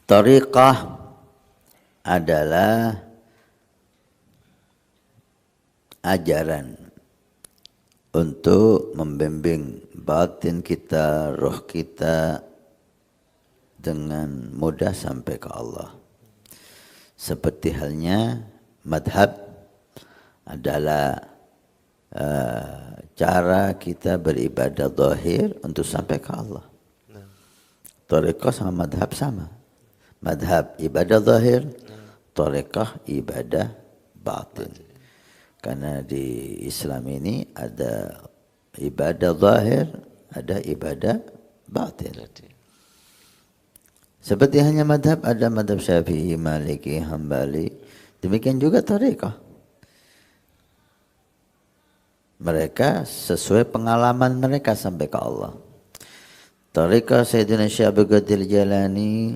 Thariqah adalah ajaran untuk membimbing batin kita, roh kita dengan mudah sampai ke Allah. Seperti halnya madhab adalah cara kita beribadah zahir untuk sampai ke Allah. Thariqah sama madhab sama. Madhab ibadah zahir, thariqah ibadah batin. Karena di Islam ini ada ibadah zahir, ada ibadah batin. Seperti hanya madhab, ada madhab Syafi'i, Maliki, Hambali. Demikian juga thariqah. Mereka sesuai pengalaman mereka sampai ke Allah. Thariqah Sayyidina Syekh Abdul Qadir Jalani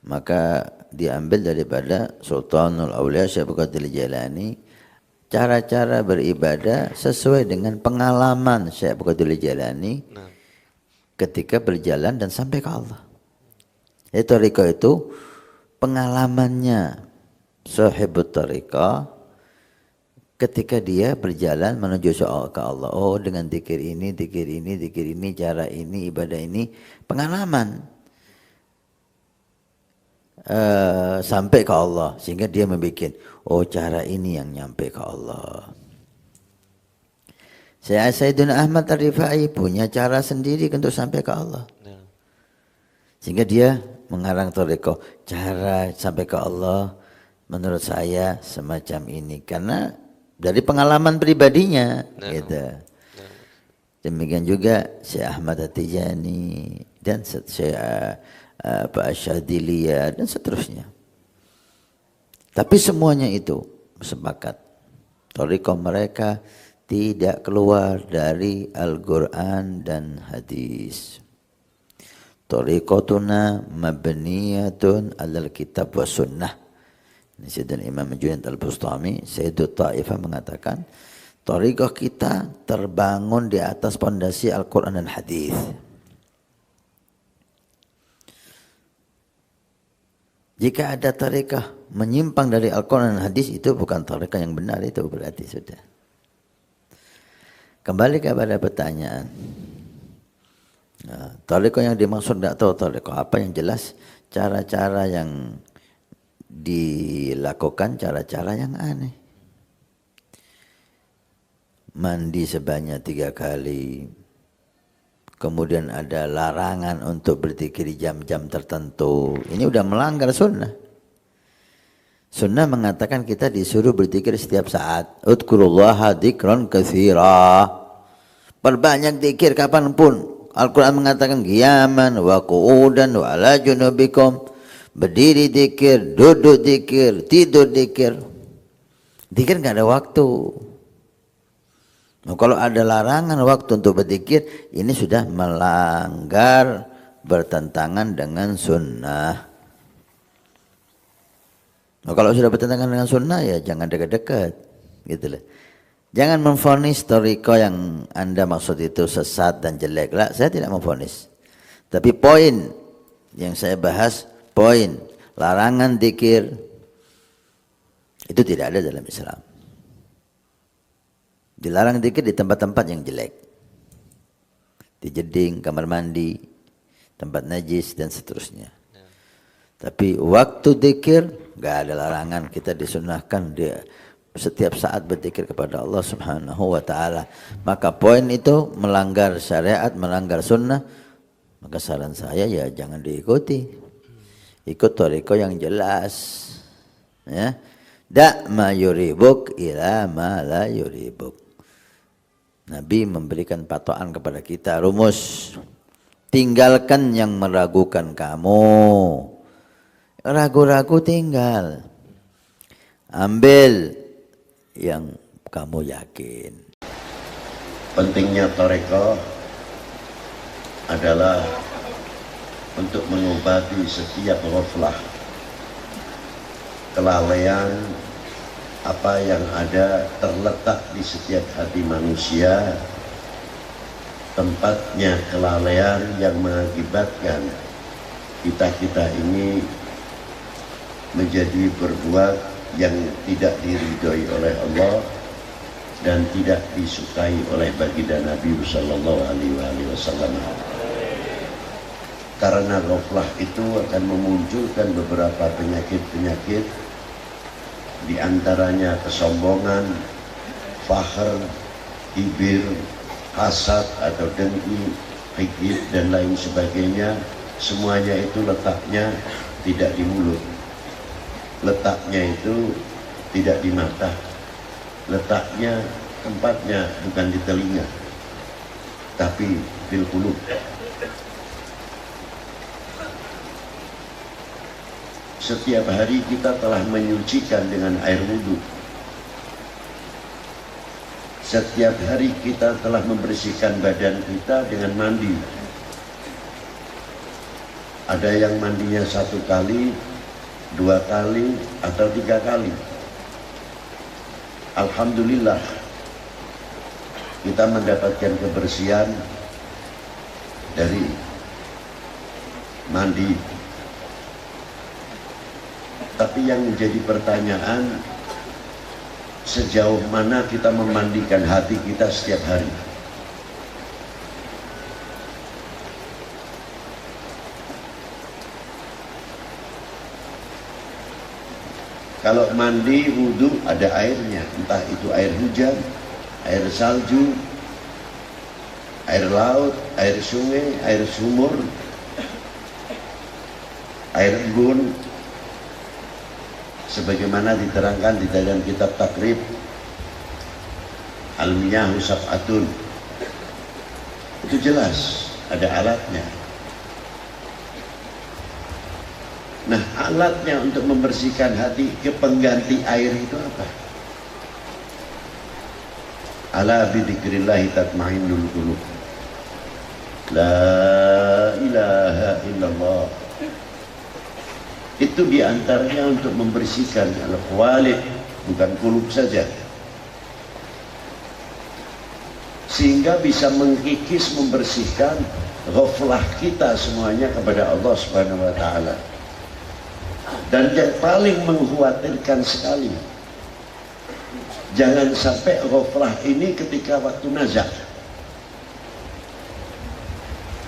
maka diambil daripada Sultanul Auliya Syekh Abdul Qadir Jalani, cara-cara beribadah sesuai dengan pengalaman Syekh Abdul Qadir Jalani ketika berjalan dan sampai ke Allah. Jadi thariqah itu pengalamannya sahibut thariqah ketika dia berjalan menuju ke Allah. Oh, dengan zikir ini, cara ini, ibadah ini, pengalaman sampai ke Allah, sehingga dia membuat, oh cara ini yang nyampe ke Allah. Sayyidina Ahmad Ar-Rifai punya cara sendiri untuk sampai ke Allah, sehingga dia mengarang thariqah. Cara sampai ke Allah menurut saya semacam ini, karena dari pengalaman pribadinya, gitu. Demikian juga Syekh Ahmad At-Tijani dan Syekh Asyadiliyah dan seterusnya. Tapi semuanya itu sepakat, thariqah mereka tidak keluar dari Al-Quran dan hadis. Thariqatuna mabniyatun alal kitab wa sunnah. Sayyidina Imam Junaid Al-Bustami, Sayyidut Ta'ifah mengatakan, thariqah kita terbangun di atas pondasi Al-Quran dan hadis. Jika ada thariqah menyimpang dari Al-Quran dan hadis, itu bukan thariqah yang benar, itu berarti sudah. Kembali kepada pertanyaan. Nah, thariqah yang dimaksud tidak tahu thariqah apa, yang jelas cara-cara yang dilakukan, cara-cara yang aneh. Mandi sebanyak 3 kali. Kemudian ada larangan untuk berzikir di jam-jam tertentu. Ini udah melanggar sunnah. Sunnah mengatakan kita disuruh berzikir setiap saat. Udkurullaha dzikran katsira. Perbanyak zikir kapanpun. Al-Quran mengatakan qiyaman wa qu'udan wa ala junubikum. Berdiri zikir, duduk zikir, tidur zikir. Zikir enggak ada waktu. Nah, kalau ada larangan waktu untuk berzikir, ini sudah melanggar, bertentangan dengan sunnah. Nah, kalau sudah bertentangan dengan sunnah, ya jangan dekat-dekat, gitu loh. Jangan memvonis thariqah yang Anda maksud itu sesat dan jelek. Lah, saya tidak memvonis. Tapi poin yang saya bahas, poin larangan zikir itu tidak ada dalam Islam. Dilarang zikir di tempat-tempat yang jelek, di jeding, kamar mandi, tempat najis dan seterusnya. Tapi waktu zikir enggak ada larangan, kita disunahkan dia setiap saat berzikir kepada Allah Subhanahu wa taala. Maka poin itu melanggar syariat, melanggar sunnah, maka saran saya ya jangan diikuti. Ikut thariqah yang jelas. Ya. Da' ma yuribuk ila ma la yuribuk. Nabi memberikan patokan kepada kita, rumus, tinggalkan yang meragukan kamu. Ragu-ragu tinggal. Ambil yang kamu yakin. Pentingnya thariqah adalah untuk mengobati setiap ghaflah, kelalaian apa yang ada terletak di setiap hati manusia, tempatnya kelalaian yang mengakibatkan kita ini menjadi berbuat yang tidak diridhoi oleh Allah dan tidak disukai oleh baginda Nabi sallallahu alaihi wasallam. Karena ghaflah itu akan memunculkan beberapa penyakit-penyakit, di antaranya kesombongan, fakhr, kibir, hasad atau dengki, hikid dan lain sebagainya. Semuanya itu letaknya tidak di mulut, letaknya itu tidak di mata, letaknya tempatnya bukan di telinga, tapi fil qulub. Setiap hari kita telah menyucikan dengan air wudhu. Setiap hari kita telah membersihkan badan kita dengan mandi. Ada yang mandinya 1 kali, 2 kali, atau 3 kali. Alhamdulillah, kita mendapatkan kebersihan dari mandi. Tapi yang menjadi pertanyaan, sejauh mana kita memandikan hati kita setiap hari? Kalau mandi wudhu ada airnya, entah itu air hujan, air salju, air laut, air sungai, air sumur, air embun, sebagaimana diterangkan di dalam kitab Takrib Al-Miyahu Sab'atun. Itu jelas ada alatnya. Nah, alatnya untuk membersihkan hati ke pengganti air itu apa? Ala bidzikrillah tatmainnul qulub. La ilaha illallah. Itu diantaranya untuk membersihkan al-qalib, bukan kulub saja, sehingga bisa mengkikis, membersihkan ghaflah kita semuanya kepada Allah Subhanahu wa ta'ala. Dan yang paling mengkhawatirkan sekali, jangan sampai ghaflah ini ketika waktu nazak.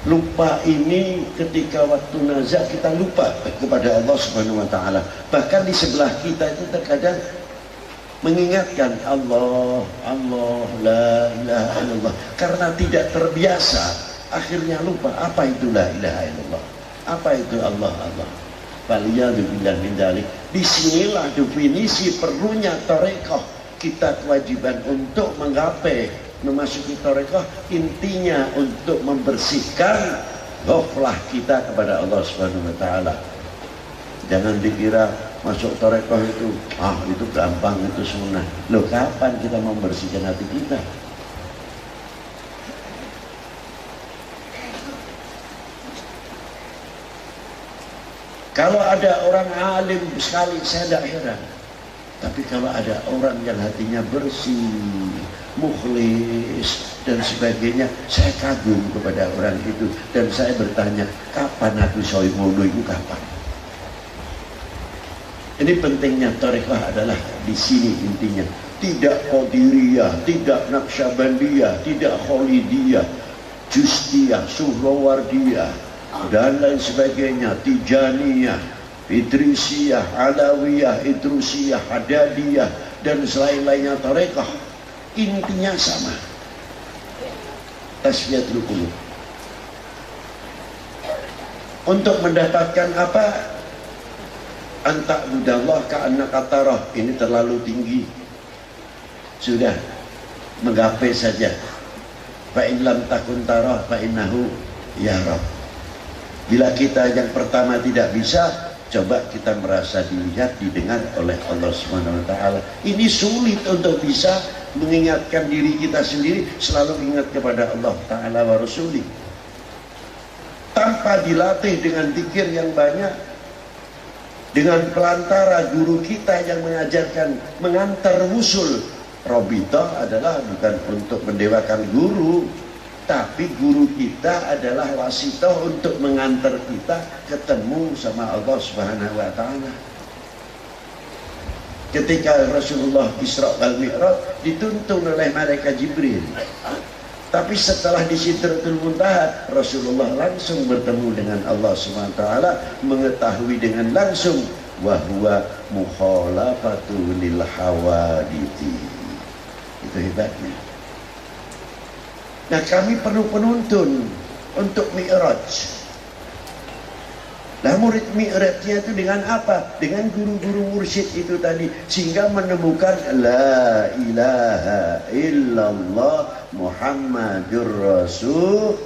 Lupa ini ketika waktu nazak kita lupa kepada Allah Subhanahu wa ta'ala. Bahkan di sebelah kita itu terkadang mengingatkan Allah, Allah, la ilaha illallah. Karena tidak terbiasa, akhirnya lupa apa itu la ilaha illallah, apa itu Allah, Allah. Faliyadzubillah min dzalik. Disinilah definisi perlunya tarekat. Kita kewajiban untuk menggapai memasuki tarekat, intinya untuk membersihkan ghaflah kita kepada Allah Subhanahu wa ta'ala. Jangan dikira masuk tarekat itu itu gampang, itu sunnah. Loh, kapan kita membersihkan hati kita? Kalau ada orang alim sekali, saya tidak heran. Tapi kalau ada orang yang hatinya bersih, mukhlis dan sebagainya, saya kagum kepada orang itu. Dan saya bertanya, kapan aku soimono itu kapan? Ini pentingnya tarekat adalah di sini intinya. Tidak Qadiriyah, tidak Naqsyabandiyah, tidak Khalidiyah, Justiyah, Suhrawardiyah, dan lain sebagainya, Tijaniyah, Idrisiyah, Alawiyah, Idrusiyah, Hadadiyah, dan selain-lainnya tarekat. Intinya sama, tasfiyatul qulub. Untuk mendapatkan apa? Anta'budallah ka'annaka tarah. Ini terlalu tinggi, sudah menggapai saja. Fa in lam takun tarah fa innahu yarah. Bila kita yang pertama tidak bisa, coba kita merasa dilihat, didengar oleh Allah Subhanahu wa ta'ala. Ini sulit untuk bisa mengingatkan diri kita sendiri, selalu ingat kepada Allah Ta'ala wa Rasulih. Tanpa dilatih dengan zikir yang banyak, dengan pelantara guru kita yang mengajarkan, mengantar wusul. Robitoh adalah bukan untuk mendewakan guru, tapi guru kita adalah wasitoh untuk mengantar kita ketemu sama Allah Subhanahu wa Ta'ala. Ketika Rasulullah Isra wal Mi'raj dituntun oleh malaikat Jibril, tapi setelah di Sidratul Muntaha Rasulullah langsung bertemu dengan Allah Subhanahu wa Ta'ala, mengetahui dengan langsung wa huwa mukhalafatu lil hawadithi. Itu hebatnya. Nah, kami perlu penuntun untuk Mi'raj. Nah, murid Mi'rajnya itu dengan apa? Dengan guru-guru mursyid itu tadi, sehingga menemukan la ilaha illallah Muhammadur Rasul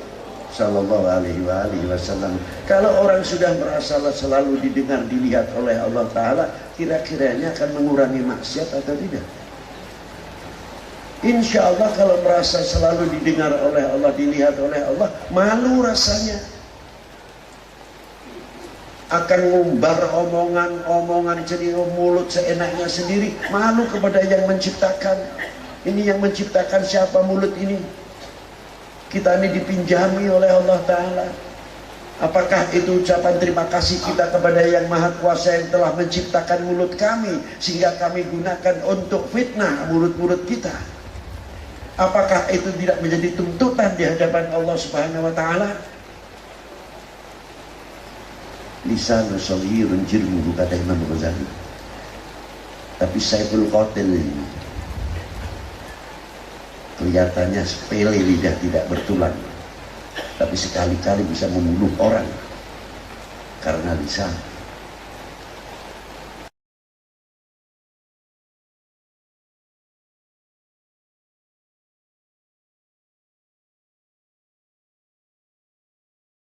sallallahu alaihi wasallam. Kalau orang sudah merasa selalu didengar, dilihat oleh Allah Ta'ala, kira-kiranya akan mengurangi maksiat atau tidak? Insya Allah kalau merasa selalu didengar oleh Allah, dilihat oleh Allah, malu rasanya. Akan ngumbar omongan ceria mulut seenaknya sendiri, malu kepada yang menciptakan. Ini yang menciptakan siapa mulut ini? Kita ini dipinjami oleh Allah Ta'ala. Apakah itu ucapan terima kasih kita kepada yang Maha Kuasa yang telah menciptakan mulut kami, sehingga kami gunakan untuk fitnah mulut-mulut kita? Apakah itu tidak menjadi tuntutan di hadapan Allah Subhanahu wa Ta'ala? Lisan saghirun jirmuhu, kata Imam Ghazali. Tapi Saiful Qatil ini kelihatannya sepele, lidah tidak bertulang, tapi sekali-kali bisa membunuh orang karena lisan.